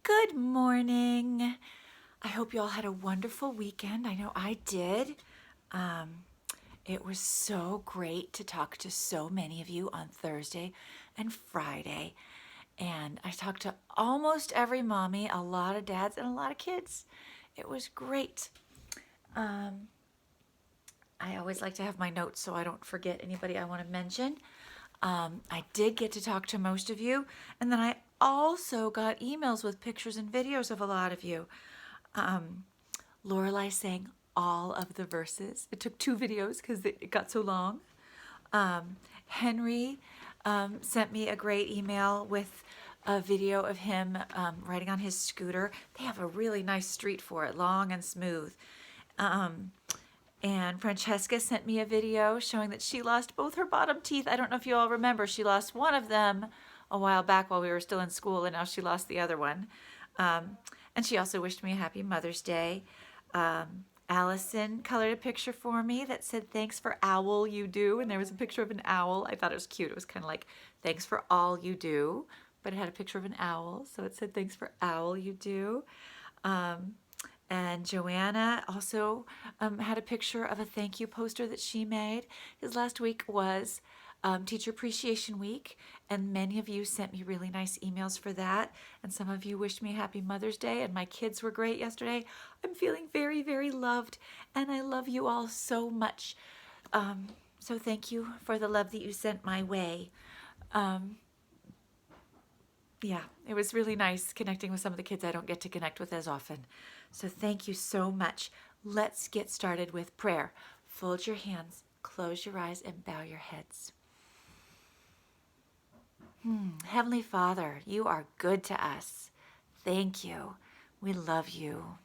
Good morning. I hope you all had a wonderful weekend. I know I did. It was so great to talk to so many of you on Thursday and Friday. And I talked to almost every mommy, a lot of dads, and a lot of kids. It was great. I always like to have my notes so I don't forget anybody I want to mention. I did get to talk to most of you, and then I also got emails with pictures and videos of a lot of you. Lorelai sang all of the verses. It took 2 videos because it got so long. Henry sent me a great email with a video of him riding on his scooter. They have a really nice street for it, long and smooth. And Francesca sent me a video showing that she lost both her bottom teeth. I don't know if you all remember, she lost one of them a while back while we were still in school, and now she lost the other one. And she also wished me a happy Mother's Day. Allison colored a picture for me that said, "Thanks for owl you do." And there was a picture of an owl. I thought it was cute. It was kind of like, "Thanks for all you do." But it had a picture of an owl. So it said, "Thanks for owl you do." And Joanna also had a picture of a thank you poster that she made. Because last week was Teacher Appreciation Week, and many of you sent me really nice emails for that. And some of you wished me a happy Mother's Day, and my kids were great yesterday. I'm feeling very, very loved, and I love you all so much. So thank you for the love that you sent my way. Yeah, it was really nice connecting with some of the kids I don't get to connect with as often. So thank you so much. Let's get started with prayer. Fold your hands, close your eyes, and bow your heads. Heavenly Father, you are good to us. Thank you. We love you.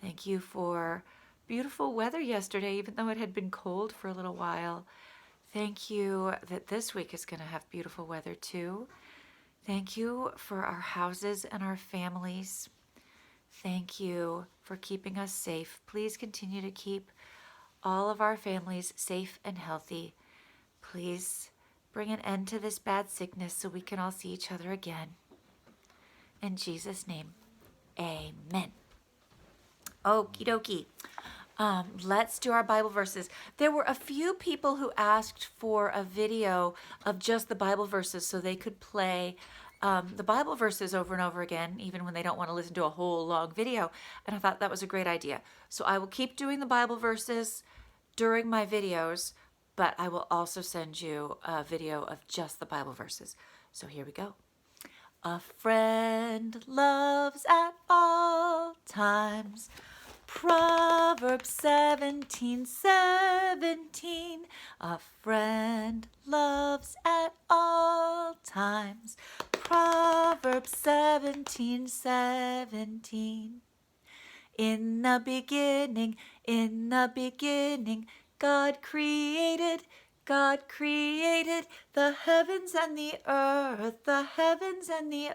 Thank you for beautiful weather yesterday, even though it had been cold for a little while. Thank you that this week is going to have beautiful weather too. Thank you for our houses and our families. Thank you for keeping us safe. Please continue to keep all of our families safe and healthy. Please bring an end to this bad sickness so we can all see each other again. In Jesus' name, amen. Okie dokie. Let's do our Bible verses. There were a few people who asked for a video of just the Bible verses so they could play the Bible verses over and over again, even when they don't want to listen to a whole long video. And I thought that was a great idea. So I will keep doing the Bible verses during my videos, but I will also send you a video of just the Bible verses. So here we go. A friend loves at all times. Proverbs 17:17. A friend loves at all times. Proverbs 17:17. In the beginning, God created the heavens and the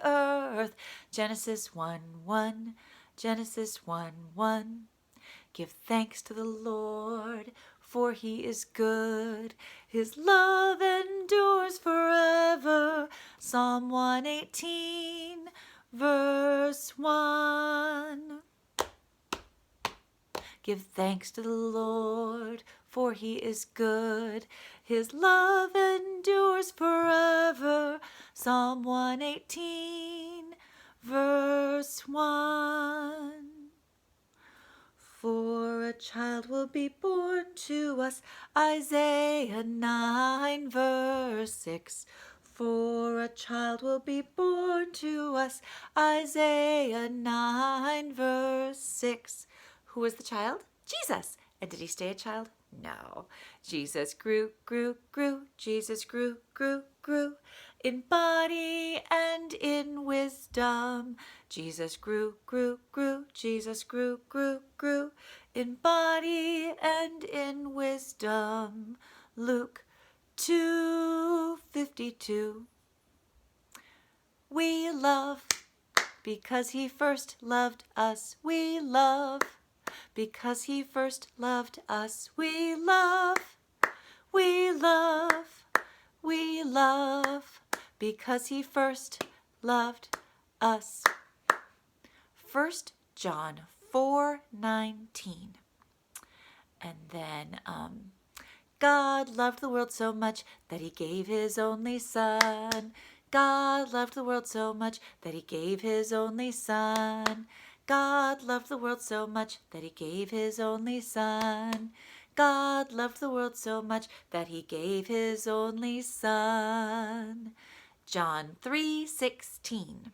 earth, Genesis 1:1. Genesis 1:1. Give thanks to the Lord, for he is good. His love endures forever. Psalm 118, verse 1. Give thanks to the Lord, for he is good. His love endures forever. Psalm 118, verse 1. For a child will be born to us, Isaiah 9, verse 6. For a child will be born to us, Isaiah 9, verse 6. Who was the child? Jesus. And did he stay a child? No. Jesus grew. Jesus grew. In body and in wisdom. Jesus grew. Jesus grew. In body and in wisdom. Luke 2:52. We love because he first loved us. We love because he first loved us. We love because he first loved us. 1 John 4:19. And then God loved the world so much that he gave his only son. God loved the world so much that he gave his only son. God loved the world so much that he gave his only son. God loved the world so much that he gave his only son. John 3:16.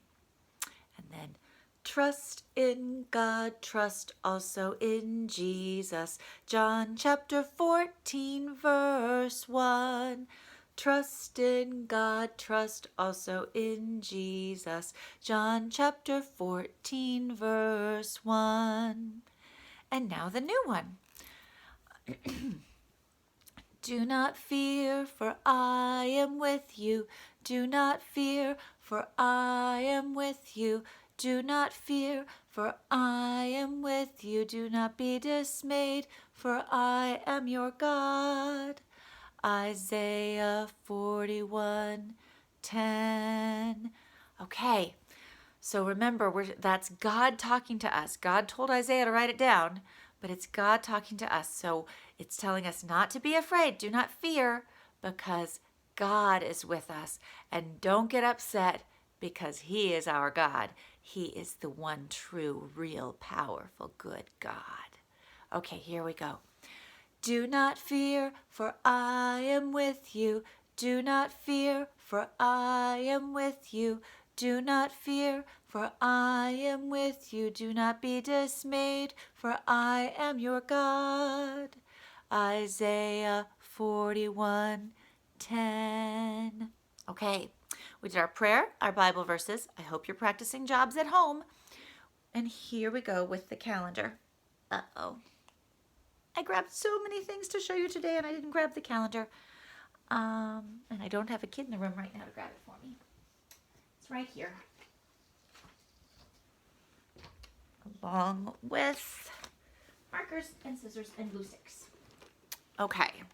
And then trust in God, trust also in Jesus. John chapter 14, verse 1. Trust in God, trust also in Jesus. John chapter 14, verse 1. And now the new one. Do not fear, for I am with you. Do not fear, for I am with you. Do not fear, for I am with you. Do not be dismayed, for I am your God. Isaiah 41:10. Okay, so remember, that's God talking to us. God told Isaiah to write it down, but it's God talking to us. So it's telling us not to be afraid. Do not fear, because God is with us. And don't get upset, because he is our God. He is the one true, real, powerful, good God. Okay, here we go. Do not fear, for I am with you. Do not fear, for I am with you. Do not fear, for I am with you. Do not be dismayed, for I am your God. Isaiah 41:10. Okay, we did our prayer, our Bible verses. I hope you're practicing jobs at home. And here we go with the calendar. Uh-oh. I grabbed so many things to show you today, and I didn't grab the calendar. And I don't have a kid in the room right now to grab it for me. It's right here. Along with markers and scissors and glue sticks. Okay.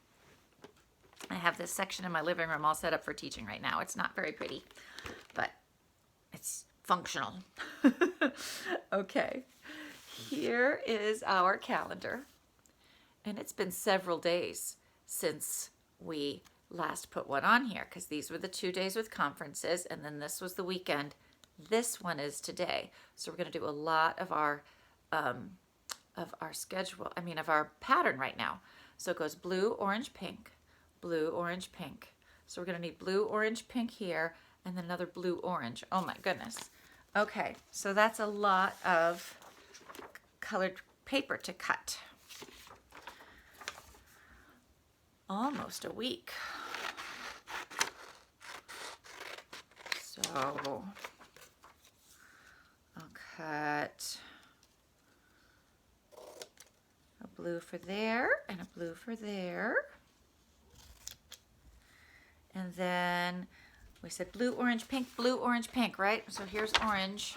I have this section in my living room all set up for teaching right now. It's not very pretty, but it's functional. Okay. Here is our calendar. And it's been several days since we last put one on here, because these were the 2 days with conferences, and then this was the weekend. This one is today. So we're going to do a lot of our schedule, of our pattern right now. So it goes blue, orange, pink, blue, orange, pink. So we're going to need blue, orange, pink here, and then another blue, orange. Oh my goodness. Okay, so that's a lot of colored paper to cut. Almost a week. So I'll cut a blue for there and a blue for there. And then we said blue, orange, pink, right? So here's orange.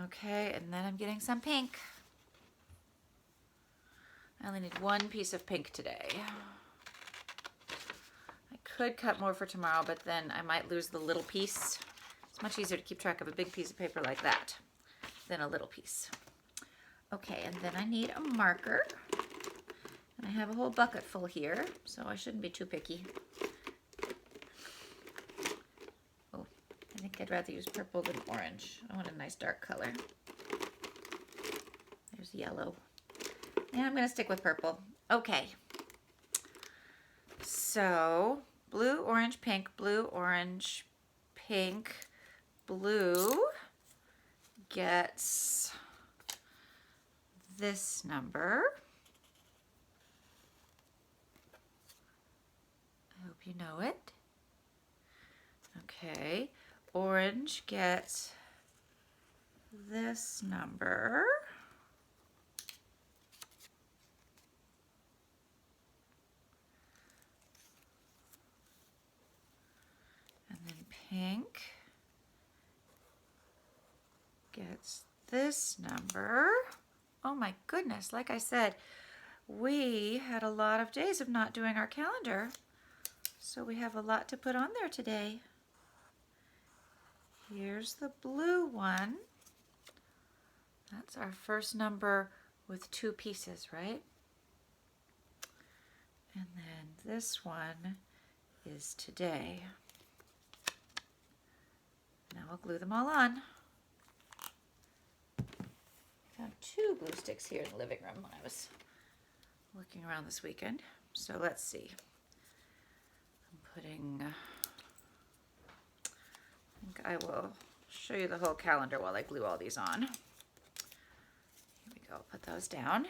Okay, and then I'm getting some pink. I only need one piece of pink today. I could cut more for tomorrow, but then I might lose the little piece. It's much easier to keep track of a big piece of paper like that than a little piece. Okay, and then I need a marker. And I have a whole bucket full here, so I shouldn't be too picky. Oh, I think I'd rather use purple than orange. I want a nice dark color. There's yellow. And I'm going to stick with purple. Okay. So, blue, orange, pink, blue, orange, pink, blue gets this number. I hope you know it. Okay. Orange gets this number. And then pink gets this number. Oh my goodness, like I said, we had a lot of days of not doing our calendar, so we have a lot to put on there today. Here's the blue one. That's our first number with 2 pieces, right? And then this one is today. Now I'll glue them all on. I found 2 glue sticks here in the living room when I was looking around this weekend. So let's see. I'm putting, I think I will show you the whole calendar while I glue all these on. Here we go, put those down.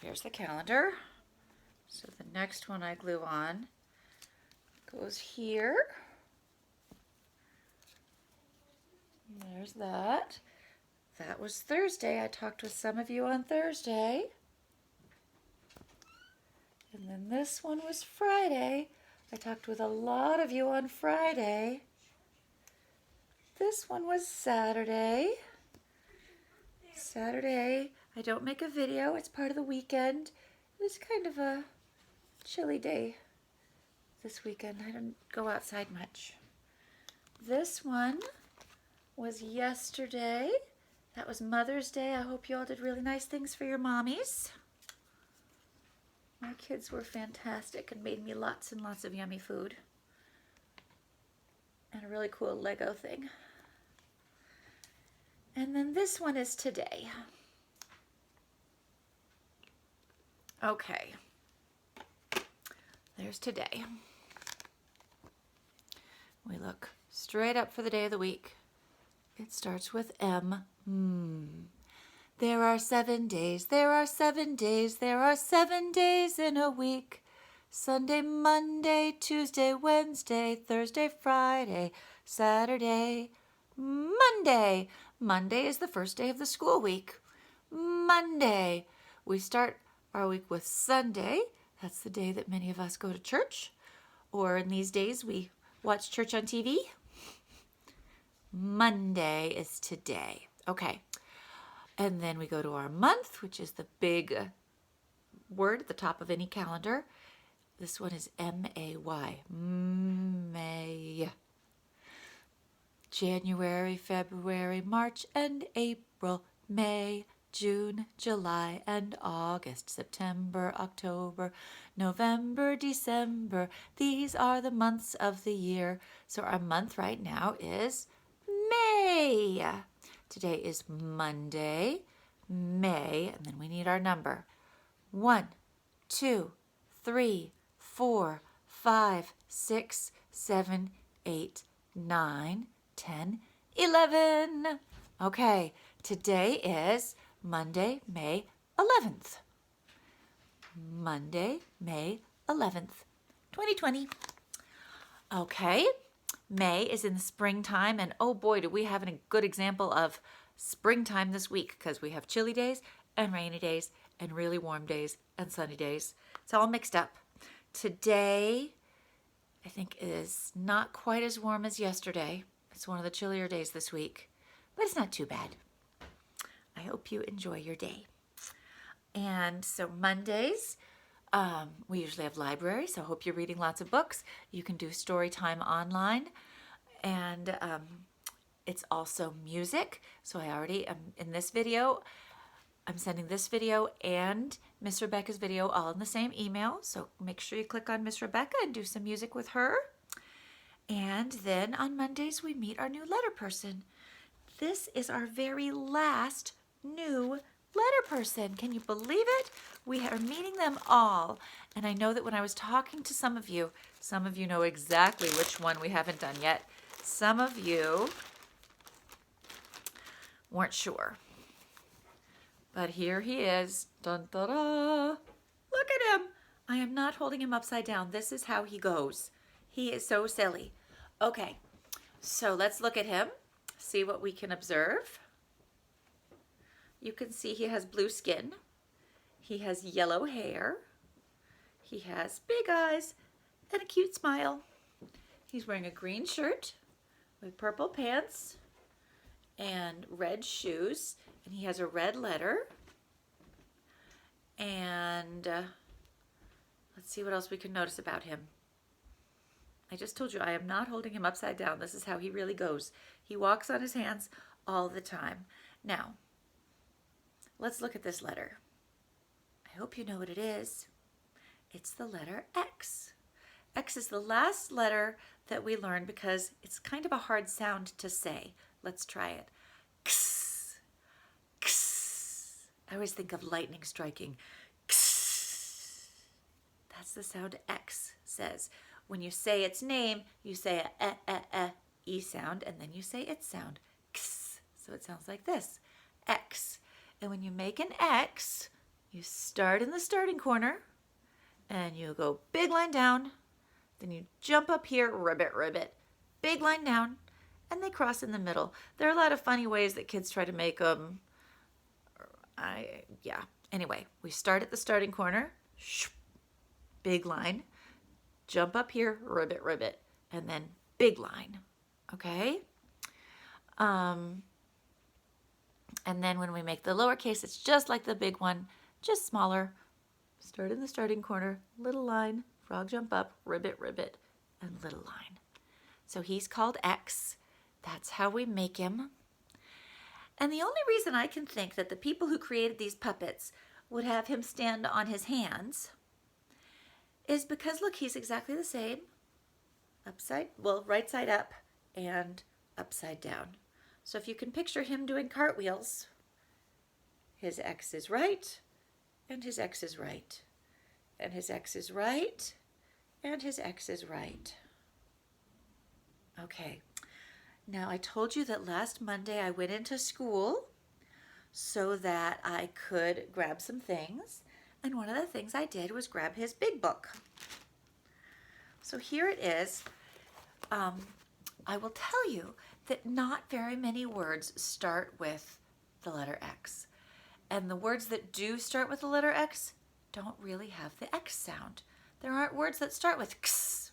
Here's the calendar. So the next one I glue on goes here. There's that. That was Thursday. I talked with some of you on Thursday. And then this one was Friday. I talked with a lot of you on Friday. This one was Saturday. Saturday, I don't make a video. It's part of the weekend. It was kind of a chilly day this weekend. I didn't go outside much. This one was yesterday. That was Mother's Day. I hope you all did really nice things for your mommies. My kids were fantastic and made me lots and lots of yummy food. And a really cool Lego thing. And then this one is today. Okay. There's today. We look straight up for the day of the week. It starts with M. There are 7 days, there are 7 days, there are 7 days in a week. Sunday, Monday, Tuesday, Wednesday, Thursday, Friday, Saturday, Monday. Monday is the first day of the school week. Monday. We start our week with Sunday. That's the day that many of us go to church. Or in these days, we watch church on TV. Monday is today. Okay. And then we go to our month, which is the big word at the top of any calendar. This one is M-A-Y. May. January, February, March, and April, May, June, July, and August, September, October, November, December. These are the months of the year. So our month right now is May. Today is Monday, May, and then we need our number. 1, 2, 3, 4, 5, 6, 7, 8, 9, 10, 11. Okay, today is Monday, May 11th. Monday, May 11th, 2020. Okay. May is in the springtime, and oh boy, do we have a good example of springtime this week, because we have chilly days and rainy days and really warm days and sunny days. It's all mixed up. Today, I think, is not quite as warm as yesterday. It's one of the chillier days this week, but it's not too bad. I hope you enjoy your day. And so Mondays, we usually have library, so I hope you're reading lots of books. You can do story time online, and it's also music. So I already am in this video. I'm sending this video and Miss Rebecca's video all in the same email. So make sure you click on Miss Rebecca and do some music with her. And then on Mondays, we meet our new letter person. This is our very last new letter person. Can you believe it? We are meeting them all. And I know that when I was talking to some of you know exactly which one we haven't done yet. Some of you weren't sure. But here he is. Dun, da, da. Look at him. I am not holding him upside down. This is how he goes. He is so silly. Okay, so let's look at him, see what we can observe. You can see he has blue skin. He has yellow hair. He has big eyes and a cute smile. He's wearing a green shirt with purple pants and red shoes, and he has a red letter. And let's see what else we can notice about him. I just told you I am not holding him upside down. This is how he really goes. He walks on his hands all the time. Now, let's look at this letter. I hope you know what it is. It's the letter X. X is the last letter that we learn because it's kind of a hard sound to say. Let's try it. X. X. I always think of lightning striking. X. That's the sound X says. When you say its name, you say a E sound, and then you say its sound. X. So it sounds like this. X. And when you make an X, you start in the starting corner, and you go big line down, then you jump up here, ribbit, ribbit, big line down, and they cross in the middle. There are a lot of funny ways that kids try to make them. Anyway, we start at the starting corner, big line, jump up here, ribbit, ribbit, and then big line, okay? And then when we make the lowercase, it's just like the big one, just smaller. Start in the starting corner, little line, frog jump up, ribbit, ribbit, and little line. So he's called X. That's how we make him. And the only reason I can think that the people who created these puppets would have him stand on his hands is because, look, he's exactly the same. Right side up and upside down. So if you can picture him doing cartwheels, his X is right, and his X is right, and his X is right, and his X is right. Okay, now I told you that last Monday I went into school so that I could grab some things, and one of the things I did was grab his big book. So here it is. I will tell you that not very many words start with the letter X. And the words that do start with the letter X don't really have the X sound. There aren't words that start with X.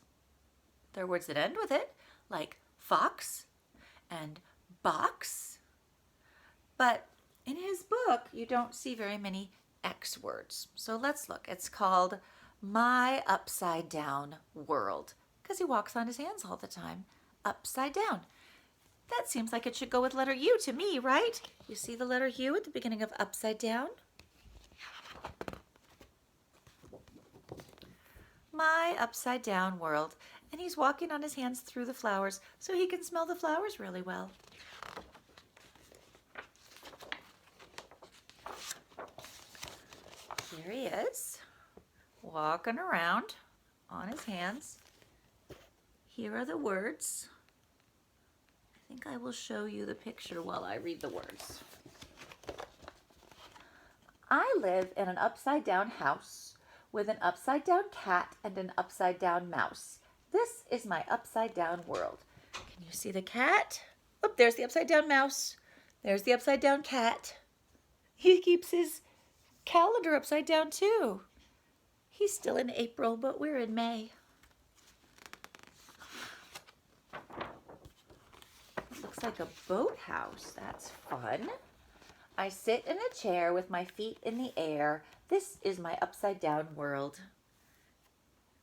There are words that end with it, like fox and box. But in his book, you don't see very many X words. So let's look. It's called My Upside Down World because he walks on his hands all the time, upside down. That seems like it should go with letter U to me, right? You see the letter U at the beginning of upside down? My upside down world. And he's walking on his hands through the flowers so he can smell the flowers really well. Here he is, walking around on his hands. Here are the words. I think I will show you the picture while I read the words. I live in an upside down house with an upside down cat and an upside down mouse. This is my upside down world. Can you see the cat? Oh, there's the upside down mouse. There's the upside down cat. He keeps his calendar upside down too. He's still in April, but we're in May. It looks like a boathouse. That's fun. I sit in a chair with my feet in the air. This is my upside down world.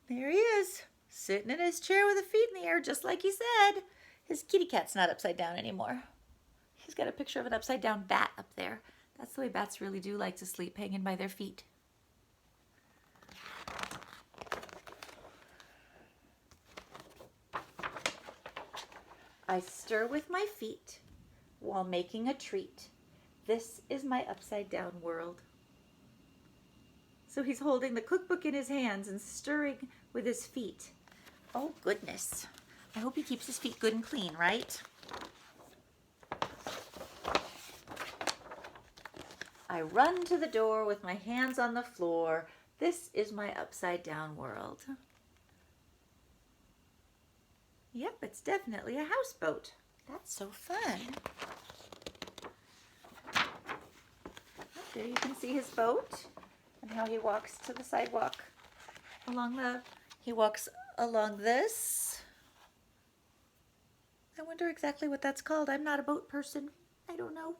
There he is, sitting in his chair with his feet in the air, just like he said. His kitty cat's not upside down anymore. He's got a picture of an upside down bat up there. That's the way bats really do like to sleep, hanging by their feet. I stir with my feet while making a treat. This is my upside down world. So he's holding the cookbook in his hands and stirring with his feet. Oh goodness. I hope he keeps his feet good and clean, right? I run to the door with my hands on the floor. This is my upside down world. Yep, it's definitely a houseboat. That's so fun. There you can see his boat and how he walks to the sidewalk. He walks along this. I wonder exactly what that's called. I'm not a boat person. I don't know.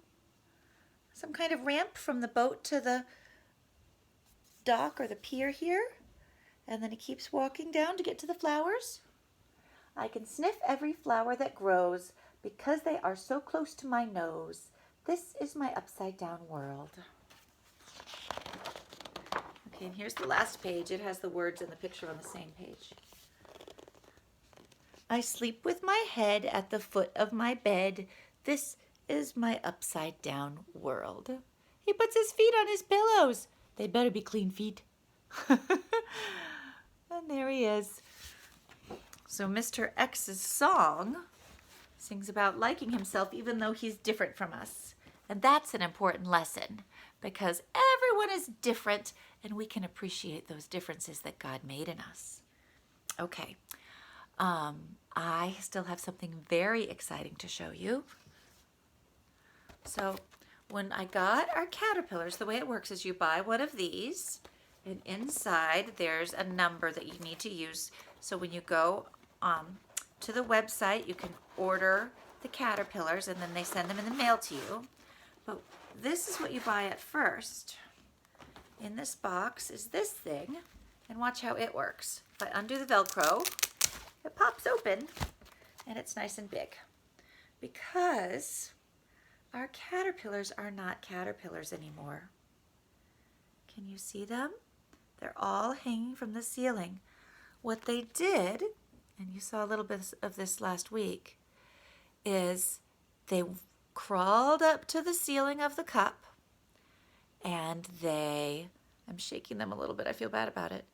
Some kind of ramp from the boat to the dock or the pier here. And then he keeps walking down to get to the flowers. I can sniff every flower that grows because they are so close to my nose. This is my upside down world. Okay, and here's the last page. It has the words and the picture on the same page. I sleep with my head at the foot of my bed. This is my upside down world. He puts his feet on his pillows. They better be clean feet. And there he is. So Mr. X's song sings about liking himself even though he's different from us. And that's an important lesson because everyone is different and we can appreciate those differences that God made in us. Okay. I still have something very exciting to show you. So when I got our caterpillars, the way it works is you buy one of these, and inside there's a number that you need to use. So when you go to the website, you can order the caterpillars, and then they send them in the mail to you. But this is what you buy at first. In this box is this thing, and watch how it works. If I undo the Velcro, it pops open, and it's nice and big. Because our caterpillars are not caterpillars anymore. Can you see them? They're all hanging from the ceiling. What they did, and you saw a little bit of this last week, is they crawled up to the ceiling of the cup and I'm shaking them a little bit, I feel bad about it.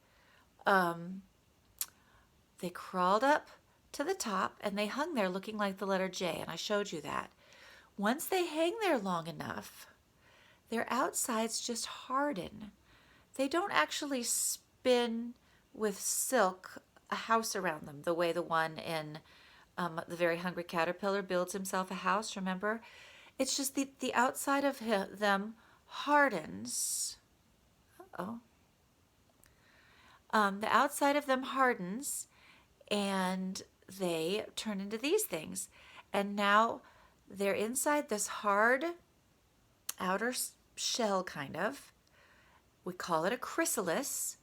They crawled up to the top and they hung there looking like the letter J, and I showed you that. Once they hang there long enough, their outsides just harden. They don't actually spin with silk a house around them the way the one in The Very Hungry Caterpillar builds himself a house, remember? It's just the outside of them hardens. Uh-oh. The outside of them hardens and they turn into these things. And now they're inside this hard outer shell, kind of. We call it a chrysalis.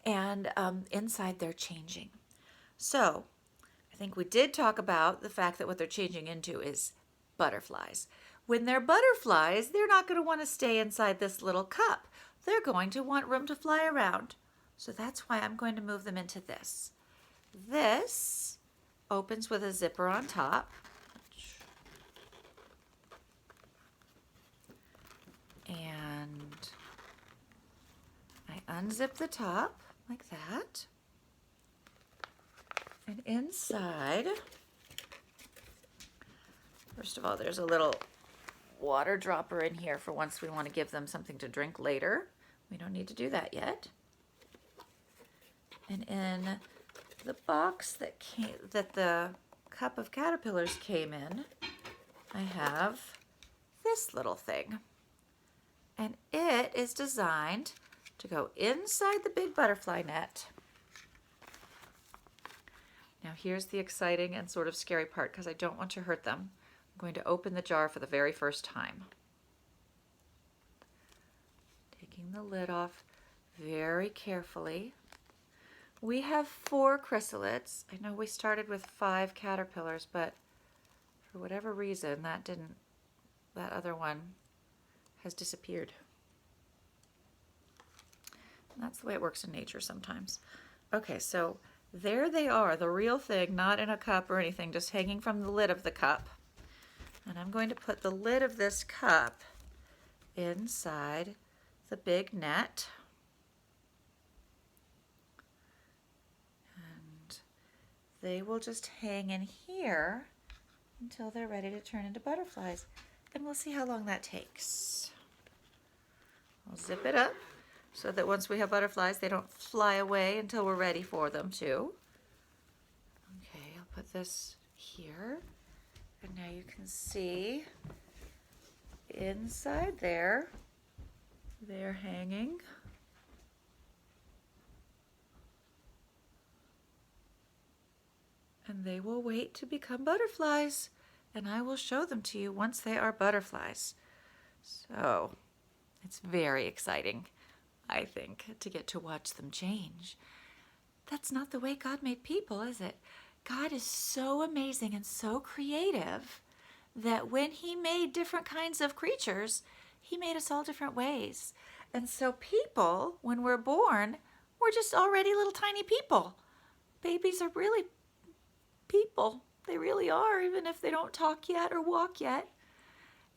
And inside they're changing. So I think we did talk about the fact that what they're changing into is butterflies. When they're butterflies, they're not going to want to stay inside this little cup. They're going to want room to fly around. So that's why I'm going to move them into this. This opens with a zipper on top. And I unzip the top like that. And inside, first of all, there's a little water dropper in here for once we want to give them something to drink later. We don't need to do that yet. And in the box that the cup of caterpillars came in, I have this little thing. And it is designed to go inside the big butterfly net. Now here's the exciting and sort of scary part because I don't want to hurt them. I'm going to open the jar for the very first time. Taking the lid off very carefully. We have 4 chrysalids. I know we started with 5 caterpillars, but for whatever reason that other one has disappeared. And that's the way it works in nature sometimes. Okay, so there they are, the real thing, not in a cup or anything, just hanging from the lid of the cup. And I'm going to put the lid of this cup inside the big net. And they will just hang in here until they're ready to turn into butterflies. And we'll see how long that takes. I'll zip it up so that once we have butterflies, they don't fly away until we're ready for them to. Okay, I'll put this here. And now you can see inside there, they're hanging. And they will wait to become butterflies. and I will show them to you once they are butterflies. So it's very exciting, I think, to get to watch them change. That's not the way God made people, is it? God is so amazing and so creative that when he made different kinds of creatures, he made us all different ways. And so people, when we're born, we're just already little tiny people. Babies are really people. They really are, even if they don't talk yet or walk yet.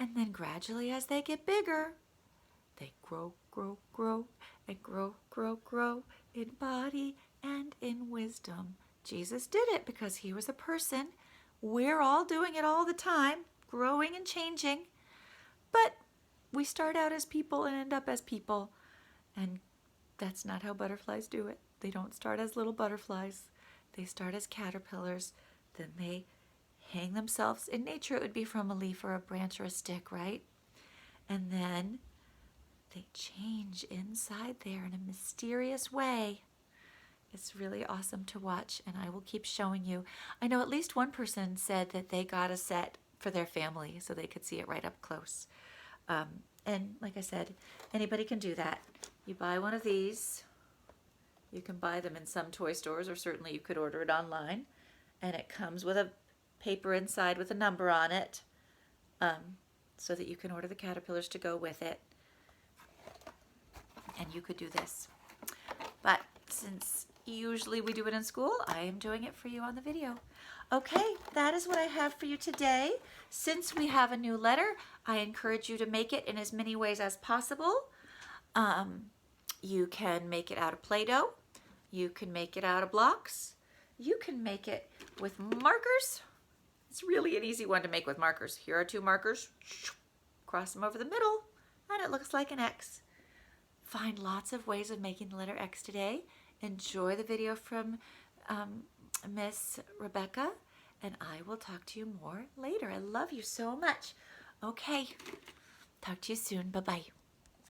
And then gradually as they get bigger, they grow, and grow in body and in wisdom. Jesus did it because he was a person. We're all doing it all the time, growing and changing. But we start out as people and end up as people. And that's not how butterflies do it. They don't start as little butterflies. They start as caterpillars. Then they hang themselves. In nature, it would be from a leaf or a branch or a stick, right? And then they change inside there in a mysterious way. It's really awesome to watch, and I will keep showing you. I know at least one person said that they got a set for their family so they could see it right up close. And like I said, anybody can do that. You buy one of these. You can buy them in some toy stores, or certainly you could order it online. And it comes with a paper inside with a number on it, so that you can order the caterpillars to go with it. And you could do this. But since usually we do it in school, I am doing it for you on the video. Okay, that is what I have for you today. Since we have a new letter, I encourage you to make it in as many ways as possible. You can make it out of Play-Doh. You can make it out of blocks. You can make it with markers. It's really an easy one to make with markers. Here are 2 markers. Cross them over the middle, and it looks like an X. Find lots of ways of making the letter X today. Enjoy the video from Miss Rebecca, and I will talk to you more later. I love you so much. Okay, talk to you soon. Bye-bye.